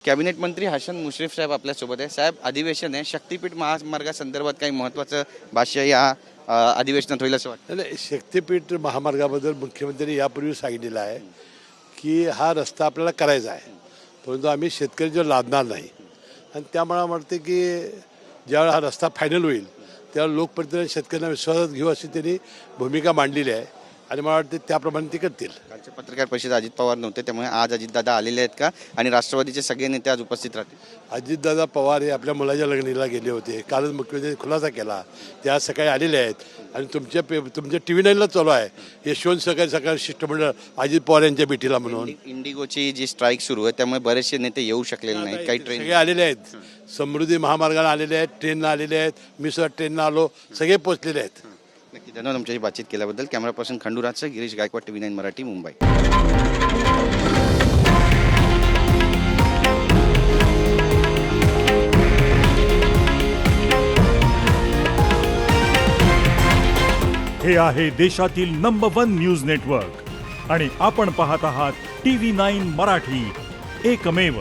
Cabinet मंत्री हसन मुश्रीफ साहेब आपल्यासोबत आहे. साहेब, अधिवेशन आहे, शक्तीपीठ महामार्गासंदर्भात काही महत्त्वाचं भाष्य या अधिवेशनात होईल असं वाटतं? नाही, शक्तीपीठ महामार्गाबद्दल मुख्यमंत्र्यांनी यापूर्वी सांगितलेलं आहे की हा रस्ता आपल्याला करायचा आहे, परंतु आम्ही शेतकऱ्यांच्यावर लादणार नाही. आणि त्यामुळे मला वाटते की ज्यावेळेला हा रस्ता फायनल होईल त्यावेळेला लोकप्रतिनिधी शेतकऱ्यांना विश्वासात घेऊ अशी त्यांनी भूमिका मांडलेली आहे आणि मला वाटते त्याप्रमाणे ते करतील. कालच्या पत्रकार परिषदेत अजित पवार नव्हते, त्यामुळे आज अजितदादा आलेले आहेत का? आणि राष्ट्रवादीचे सगळे नेते आज उपस्थित राहतील? अजितदादा पवार हे आपल्या मुलाच्या लग्नाला गेले होते. कालच मुख्यमंत्र्यांनी खुलासा केला, ते आज सकाळी आलेले आहेत आणि तुमच्या TV 9ला चालू आहे यशवंत सकाळी शिष्टमंडळ अजित पवार यांच्या भेटीला म्हणून. इंडिगोची जी स्ट्राईक सुरू आहे त्यामुळे बरेचसे नेते येऊ शकलेले नाहीत. काही ट्रेन सगळे आलेले आहेत, समृद्धी महामार्गाला आलेले आहेत, ट्रेननं आलेले आहेत, मी सुद्धा ट्रेननं आलो, सगळे पोचलेले आहेत. नक्की. धन्यवाद आमच्याशी बातचीत केल्याबद्दल. कॅमेरा पर्सन खंडूराजचं गिरीश गायकवाड, TV 9 मराठी, मुंबई. हे आहे देशातील नंबर 1 न्यूज नेटवर्क आणि आपण पाहत आहात TV 9 मराठी, एकमेव.